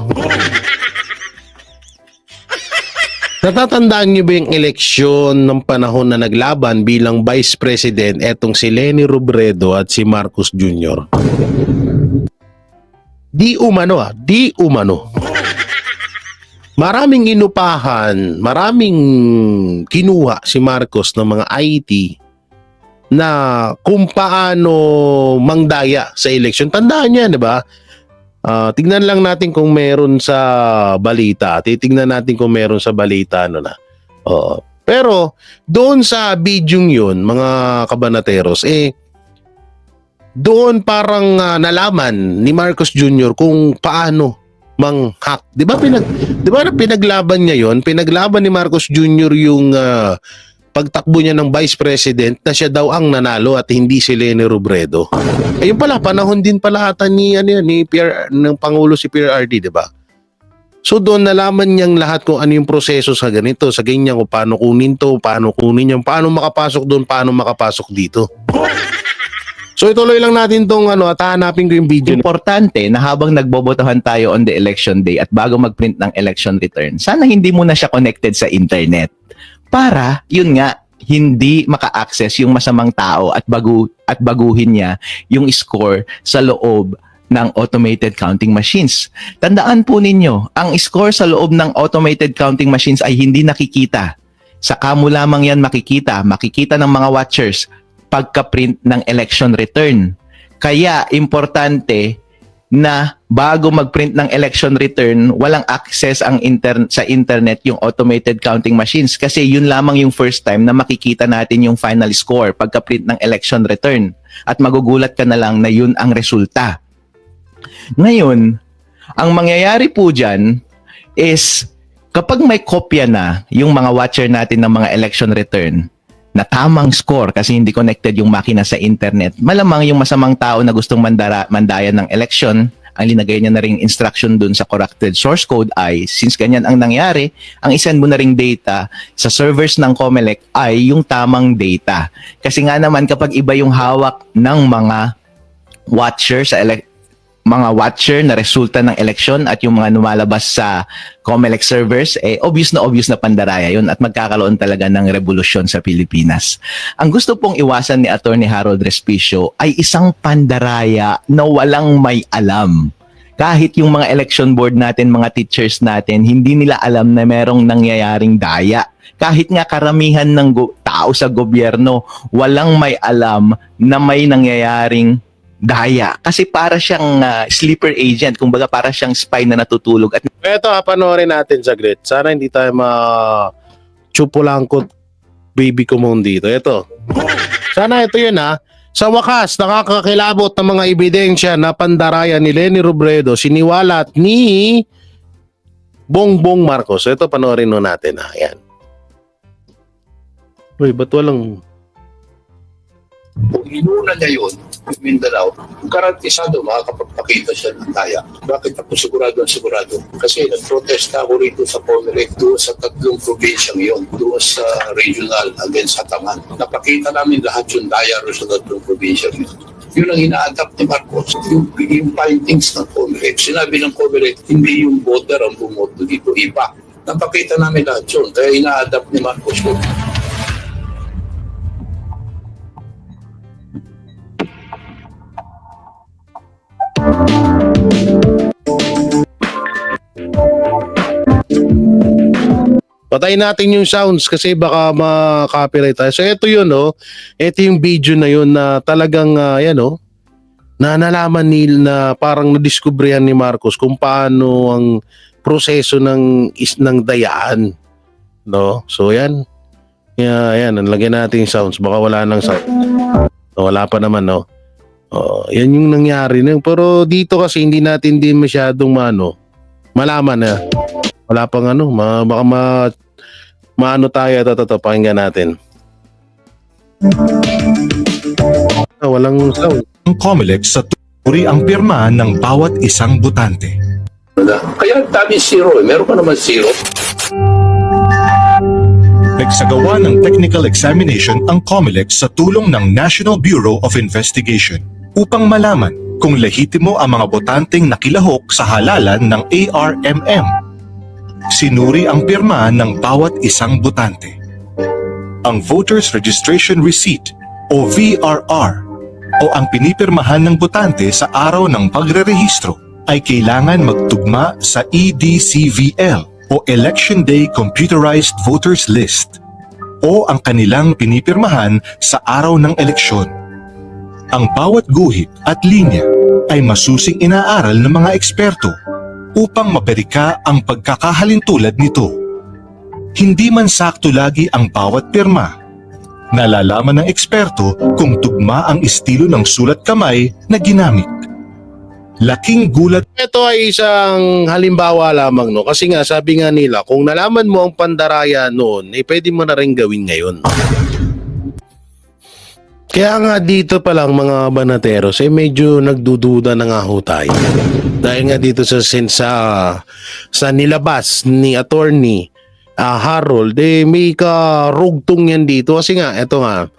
Natatandaan niyo ba yung eleksyon ng panahon na naglaban bilang Vice President etong si Leni Robredo at si Marcos Jr.? Di umano. Maraming inupahan, maraming kinuha si Marcos ng mga IT na kung paano mangdaya sa eleksyon. Tandaan niya, di ba? Tignan lang natin kung meron sa balita. Titignan natin kung meron sa balita. Ano na. Pero doon sa video yun, mga kabanateros, doon parang nalaman ni Marcos Jr. kung paano mang-hack. Di ba pinaglaban niya yon? Pinaglaban ni Marcos Jr. yung pagtakbo niya ng Vice President na siya daw ang nanalo at hindi si Leni Robredo. Ayun pala, panahon din pala ata ni ng Pangulo si PRRD, di ba? So doon nalaman niyang lahat kung ano yung proseso sa ganito, sa ganyan, kung paano kunin to, paano kunin yan, paano makapasok doon, paano makapasok dito. So ituloy lang natin tong at hahanapin ko yung video. Importante na habang nagbobotohan tayo on the election day at bago mag-print ng election return, sana hindi muna siya connected sa internet. Para, yun nga, hindi maka-access yung masamang tao at baguhin niya yung score sa loob ng automated counting machines. Tandaan po ninyo, ang score sa loob ng automated counting machines ay hindi nakikita. Saka mo lamang yan makikita ng mga watchers pagka-print ng election return. Kaya, importante na bago mag-print ng election return, walang access sa internet yung automated counting machines kasi yun lamang yung first time na makikita natin yung final score pagka-print ng election return at magugulat ka na lang na yun ang resulta. Ngayon, ang mangyayari po dyan is kapag may kopya na yung mga watcher natin ng mga election return na tamang score kasi hindi connected yung makina sa internet, malamang yung masamang tao na gustong mandaya ng election, ang linagay niya na ring instruction dun sa corrected source code ay, since ganyan ang nangyari, ang isend mo na ring data sa servers ng COMELEC ay yung tamang data. Kasi nga naman kapag iba yung hawak ng mga watcher na resulta ng eleksyon at yung mga lumalabas sa COMELEC servers, obvious na pandaraya yun at magkakaroon talaga ng revolusyon sa Pilipinas. Ang gusto pong iwasan ni Attorney Harold Respicio ay isang pandaraya na walang may alam. Kahit yung mga election board natin, mga teachers natin, hindi nila alam na merong nangyayaring daya. Kahit nga karamihan ng tao sa gobyerno, walang may alam na may nangyayaring daya. Kasi para siyang sleeper agent, kumbaga para siyang spy na natutulog. At Ito, panoorin natin saglit. Sana hindi tayo chupulangkot baby kumon dito. Ito. Sana ito yun Sa wakas, nakakakilabot ng mga ebidensya na pandaraya ni Leni Robredo, siniwalat ni Bongbong Marcos. Ito, panoorin nun natin. Ayan. Uy, ba't walang... Kung inuna niya yun, Mindanao, garantisado makakapagpakita siya ng daya. Bakit ako sigurado? Kasi nag-protesta ako rito sa COMELEC doon sa 3 probinsyang yun, doon sa regional against Hataman. Napakita namin lahat yung daya rin sa 3 probinsyang yun. Yun ang ina-adapt ni Marcos, yung findings ng COMELEC. Sinabi ng COMELEC, hindi yung voter ang bumoto dito, iba. Napakita namin lahat yun, kaya ina-adapt ni Marcos yun. Patayin natin yung sounds kasi baka ma-copyright tayo. So ito yun ito yung video na yun na talagang na nalaman nila na parang nadiskubrihan ni Marcos kung paano ang proseso ng dayaan. No? So yan. Yan, lagyan natin yung sounds. Baka wala nang sound. Wala pa naman yan yung nangyari. Pero dito kasi hindi natin din masyadong malaman na. Wala pang baka maano tayo. Ito, pakinggan natin. Walang sound. Ang COMELEC sa turi ang pirma ng bawat isang botante. Kaya nagtabi zero meron pa naman zero. Nagsagawa ng technical examination ang COMELEC sa tulong ng National Bureau of Investigation upang malaman kung lehitimo ang mga botanteng nakilahok sa halalan ng ARMM. sinuri ang pirma ng bawat isang botante. Ang Voters Registration Receipt o VRR o ang pinipirmahan ng botante sa araw ng pagrerehistro ay kailangan magtugma sa EDCVL o Election Day Computerized Voters List o ang kanilang pinipirmahan sa araw ng eleksyon. Ang bawat guhit at linya ay masusing inaaral ng mga eksperto upang maperika ang pagkakahalintulad nito. Hindi man sakto lagi ang bawat pirma. Nalalaman ng eksperto kung tugma ang estilo ng sulat kamay na ginamit. Laking gulat. Ito ay isang halimbawa lamang, no? Kasi nga, sabi nga nila, kung nalaman mo ang pandaraya noon, pwede mo na rin gawin ngayon. Kaya nga dito pa lang mga banateros, medyo nagdududa na nga ho tayo. Dahil nga dito sa nilabas ni attorney Harold, may karugtong yan dito. Kasi nga, eto nga,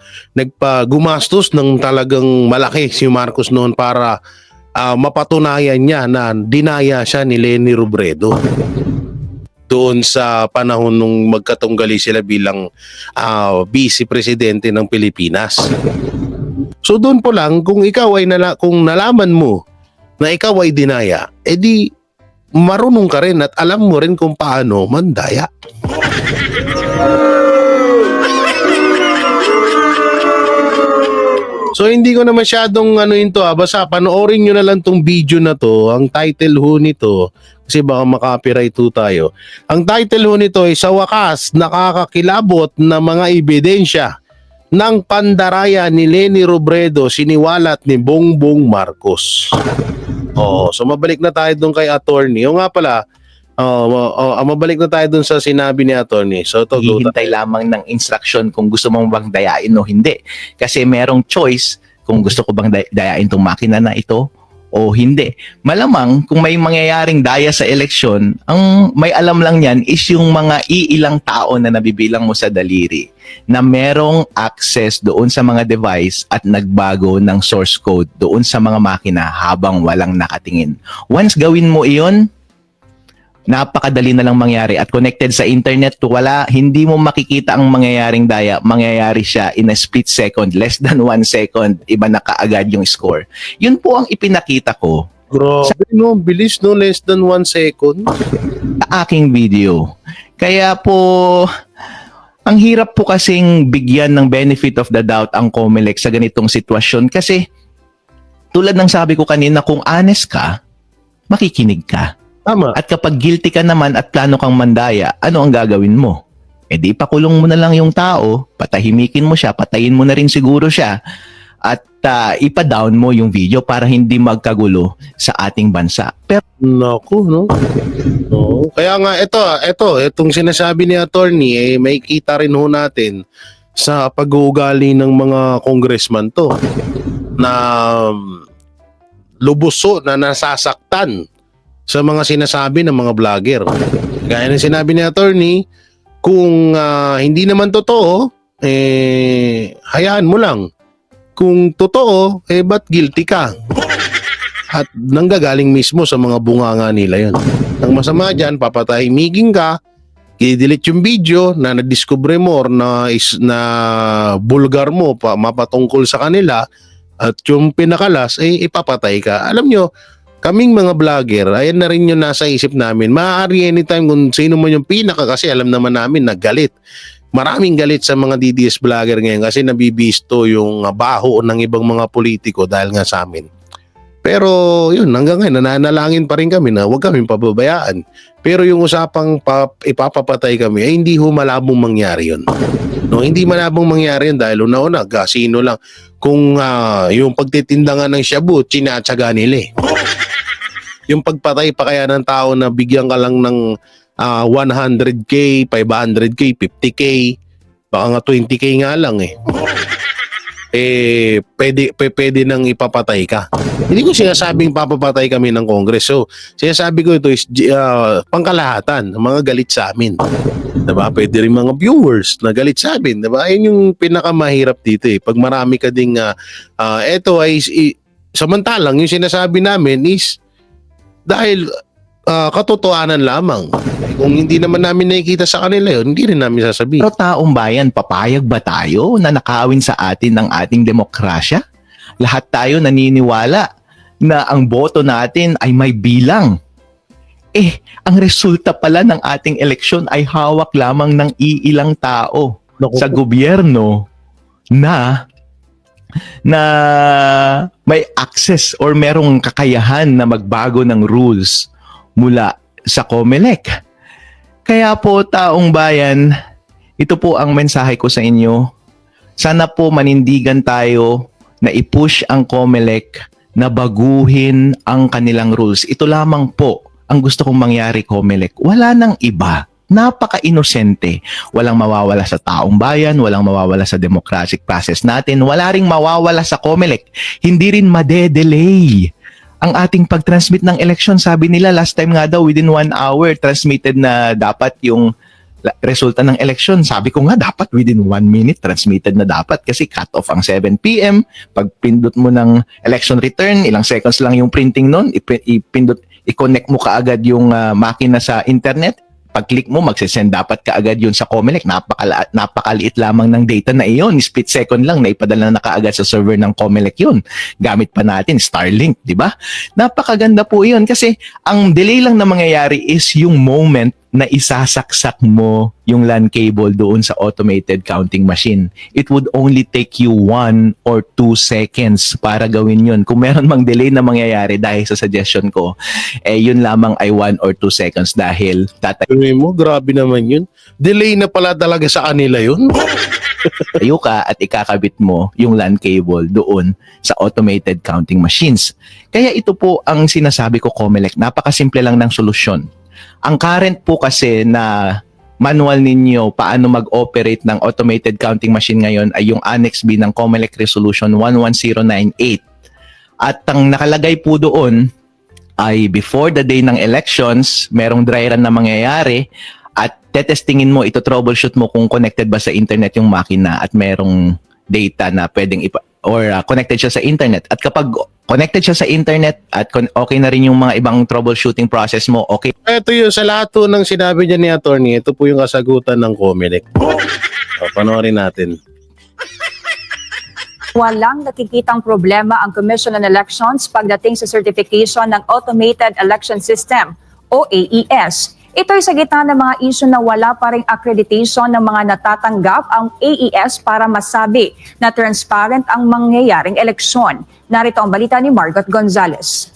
gumastos ng talagang malaki si Marcos noon para mapatunayan niya na dinaya siya ni Leni Robredo. Doon sa panahon nung magkatunggali sila bilang vice presidente ng Pilipinas. So doon po lang, kung ikaw ay kung nalaman mo na ikaw ay dinaya, edi marunong ka rin at alam mo rin kung paano mandaya. So hindi ko na masyadong basta panoorin nyo na lang tong video na to. Ang title ho nito, kasi baka makapiright ho tayo. Ang title ho nito ay Sa Wakas, Nakakakilabot na Mga Ebidensya ng Pandaraya ni Leni Robredo Siniwalat ni Bongbong Marcos. So mabalik na tayo doon kay attorney. O nga pala, mabalik na tayo doon sa sinabi ni attorney. So to go. Hihintay lamang ng instruction kung gusto mong bang dayain o hindi. Kasi merong choice kung gusto ko bang dayain tong makina na ito o hindi. Malamang kung may mangyayaring daya sa eleksyon, ang may alam lang yan is yung mga iilang tao na nabibilang mo sa daliri na merong access doon sa mga device at nagbago ng source code doon sa mga makina habang walang nakatingin. Once gawin mo iyon, napakadali na lang mangyari at connected sa internet, hindi mo makikita ang mangyayaring daya, mangyayari siya in a split second, less than 1 second, iba na kaagad yung score. Yun po ang ipinakita ko Grabe no, bilis no, less than 1 second. sa aking video. Kaya po, ang hirap po kasing bigyan ng benefit of the doubt ang COMELEC sa ganitong sitwasyon kasi tulad ng sabi ko kanina, kung honest ka, makikinig ka. Tama. At kapag guilty ka naman at plano kang mandaya, ano ang gagawin mo? Di pakulong mo na lang yung tao, patahimikin mo siya, patayin mo na rin siguro siya, at ipa-down mo yung video para hindi magkagulo sa ating bansa. Pero Naku, no? Oo. Kaya nga, itong sinasabi ni attorney, may kita rin ho natin sa pag-uugali ng mga congressman to na lubuso na nasasaktan sa mga sinasabi ng mga vlogger. Gaya ng sinabi ni attorney, kung hindi naman totoo, hayaan mo lang. Kung totoo, ba't guilty ka? At nanggagaling mismo sa mga bunganga nila yun. Ang masama dyan, papatahimigin ka, i-delete yung video na nadiskubre mo or na bulgar mo mapatungkol sa kanila at yung pinakalas, ipapatay ka. Alam nyo, kaming mga vlogger, ayan na rin yung nasa isip namin. Maaari anytime kung sino man yung pinaka, kasi alam naman namin na galit. Maraming galit sa mga DDS vlogger ngayon kasi nabibisto yung baho ng ibang mga politiko dahil nga sa amin. Pero yun, hanggang ngayon nananalangin pa rin kami na huwag kaming pababayaan. Pero yung usapang ipapapatay kami, hindi ho malabong mangyari yun. No, hindi malabong mangyari yun dahil una-una, sino lang. Kung yung pagtitindangan ng shabu, tsinatsaga nila Yung pagpatay pa kaya ng tao na bigyan ka lang ng 100K, 500K, 50K, baka nga 20K nga lang pwede nang ipapatay ka. Hindi ko sinasabing papapatay kami ng Congress. So, sinasabi ko ito is pangkalahatan, mga galit sa amin. Diba? Pwede rin mga viewers na galit sa amin. Diba? Ayun yung pinakamahirap dito Pag marami ka ding, eto ay, samantalang yung sinasabi namin is dahil katotohanan lamang. Kung hindi naman namin nakikita sa kanila yun, hindi rin namin sasabihin. Pero taong bayan, papayag ba tayo na nakaawin sa atin ng ating demokrasya? Lahat tayo naniniwala na ang boto natin ay may bilang. Ang resulta pala ng ating eleksyon ay hawak lamang ng iilang tao sa gobyerno na may access or merong kakayahan na magbago ng rules mula sa COMELEC. Kaya po, taong bayan, ito po ang mensahe ko sa inyo. Sana po manindigan tayo na i-push ang COMELEC na baguhin ang kanilang rules. Ito lamang po ang gusto kong mangyari, COMELEC. Wala nang iba. Napaka-inosente. Walang mawawala sa taong bayan, walang mawawala sa democratic process natin, wala ring mawawala sa COMELEC. Hindi rin madedelay ang ating pag-transmit ng election. Sabi nila last time nga daw within 1 hour transmitted na dapat yung resulta ng election. Sabi ko nga dapat within 1 minute transmitted na dapat kasi cut off ang 7 PM. Pag pindot mo ng election return, ilang seconds lang yung printing nun, i-connect mo kaagad yung makina sa internet. Pag-click mo, magsisend dapat kaagad yun sa COMELEC. Napakaliit lamang ng data na iyon. Split second lang na ipadala na kaagad sa server ng COMELEC yun. Gamit pa natin Starlink, di ba? Napakaganda po yun kasi ang delay lang na mangyayari is yung moment na isasaksak mo yung LAN cable doon sa automated counting machine. It would only take you 1 or 2 seconds para gawin yun. Kung meron mang delay na mangyayari dahil sa suggestion ko, yun lamang ay 1 or 2 seconds dahil Sabi mo, grabe naman yun. Delay na pala talaga sa kanila yun. tayo ka at ikakabit mo yung LAN cable doon sa automated counting machines. Kaya ito po ang sinasabi ko, COMELEC, napakasimple lang ng solusyon. Ang current po kasi na manual ninyo paano mag-operate ng automated counting machine ngayon ay yung Annex B ng COMELEC Resolution 11098. At ang nakalagay po doon ay before the day ng elections, merong dry run na mangyayari at tetestingin mo, ito troubleshoot mo kung connected ba sa internet yung makina at merong data na pwedeng connected siya sa internet. At kapag connected siya sa internet at okay na rin yung mga ibang troubleshooting process mo, okay. Ito yun, sa lahat po ng sinabi niya ni attorney, ito po yung kasagutan ng COMELEC. Panoorin natin. Walang nakikitang problema ang Commission on Elections pagdating sa certification ng Automated Election System o AES. Ito'y sa gitna ng mga issue na wala pa ring accreditation ng mga natatanggap ang AES para masabi na transparent ang mangyayaring eleksyon. Narito ang balita ni Margot Gonzalez.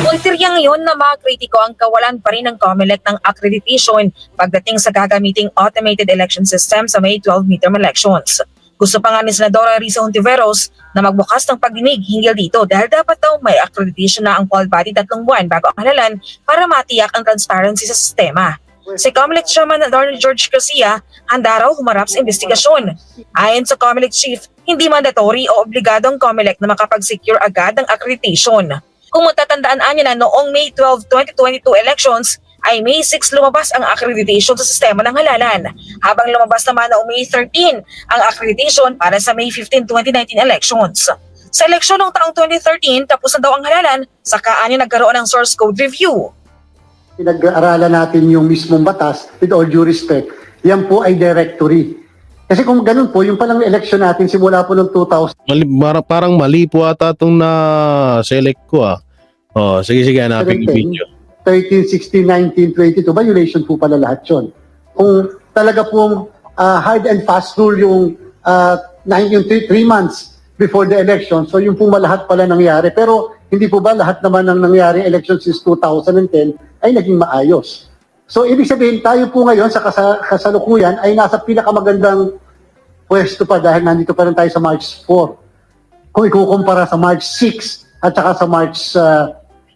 Ulterior ngayon na mga kritiko ang kawalan pa rin ng COMELEC ng accreditation pagdating sa gagamiting automated election system sa May 12 midterm elections. Gusto pa nga ni Senadora Risa Hontiveros na magbukas ng pagdinig hinggil dito dahil dapat daw may accreditation na ang poll body 3 buwan bago ang halalan para matiyak ang transparency sa sistema. Si COMELEC Chairman Attorney George Garcia handa raw humarap sa investigasyon. Ayon sa COMELEC Chief, hindi mandatory o obligado ang COMELEC na makapag-secure agad ng accreditation. Kung matatandaan niya na noong May 12, 2022 elections, ay May 6 lumabas ang accreditation sa sistema ng halalan, habang lumabas naman noong May 13 ang accreditation para sa May 15, 2019 elections. Sa eleksyon ng taong 2013, tapos na daw ang halalan, saka niya nagkaroon ng source code review. Pinag-aaralan natin yung mismong batas, with all due respect, yan po ay directory. Kasi kung ganun po, yung palang election natin simula po ng 2000. Parang mali po ata itong na-select ko ah. Oh, sige, hanapin yung video. 13, 16, 19, 22, violation po pala lahat yun. Kung talaga pong hard and fast rule yung 3 months before the election, so yung pong malahat pala nangyari. Pero hindi po ba lahat naman ng nangyari election since 2010 ay naging maayos? So ibig sabihin, tayo po ngayon sa kasalukuyan ay nasa pinakamagandang pwesto pa dahil nandito pa rin tayo sa March 4. Kung ikukumpara sa March 6 at saka sa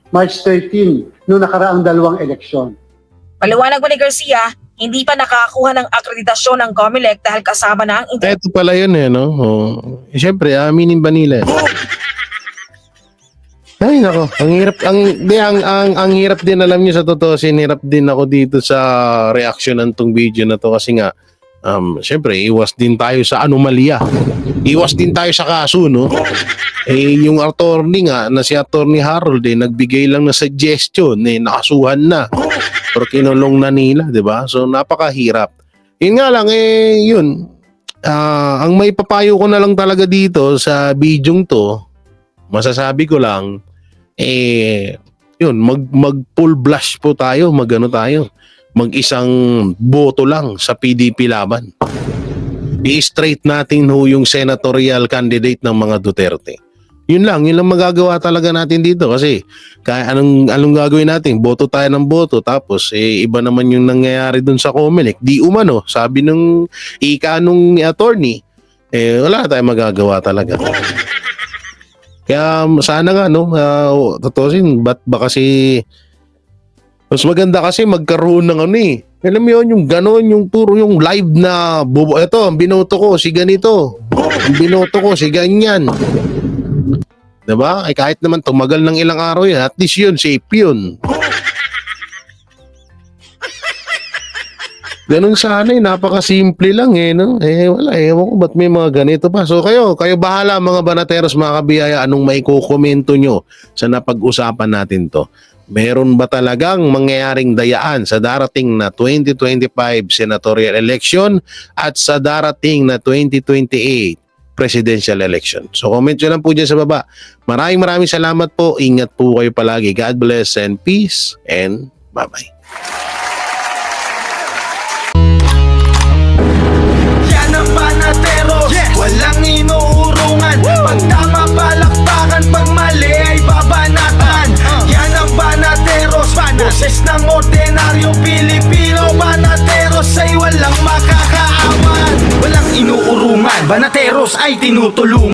March 13 noong nakaraang 2 eleksyon. Paliwanag mo ni Garcia, hindi pa nakakakuha ng akreditasyon ng COMELEC dahil kasama na ang Ito pala yun no? Oh. Siyempre, aminin ba nila? Ay, nako. Ang hirap din, alam niyo sa totoo, sinirap din ako dito sa reaction ng tong video na to kasi nga, syempre, iwas din tayo sa anomalya. Iwas din tayo sa kaso, no? Yung attorney nga, na si Attorney Harold, nagbigay lang na suggestion, nakasuhan na. Pero kinulong na nila, di ba? So, napakahirap. Yun nga lang, yun. Ang may papayo ko na lang talaga dito sa bidyong to, masasabi ko lang, yun, mag full blush po tayo, mag-isang boto lang sa PDP laban. I-straight natin yung senatorial candidate ng mga Duterte. Yun lang magagawa talaga natin dito kasi kaya anong gagawin natin? Boto tayo ng boto tapos iba naman yung nangyayari dun sa COMELEC. Di umano, sabi nung nung attorney, wala tayong magagawa talaga. Kaya sana nga tutusin, ba't ba kasi mas maganda kasi magkaroon ng alam mo yun, yung gano'n, yung puro yung live na eto, ang binoto ko si ganito, ang binoto ko si ganyan. Diba? Kahit naman tumagal ng ilang araw yan, at least yun, safe yun. Ganun sana napakasimple lang no? Wala ewan ko ba't may mga ganito pa. So kayo bahala mga banateros, mga kabiyaya, anong may kukomento nyo sa napag-usapan natin to. Meron ba talagang mangyayaring dayaan sa darating na 2025 senatorial election at sa darating na 2028 presidential election? So comment nyo lang po dyan sa baba. Maraming salamat po. Ingat po kayo palagi. God bless and peace and bye-bye. Yan ang banateros, walang inuurungan. Pag tama palakpakan, pag mali ay babanatan. Yan ang banateros, boses ng ordinaryong Pilipino. Banateros ay walang makakaawan, walang inuurungan. Banateros ay tinutulungan.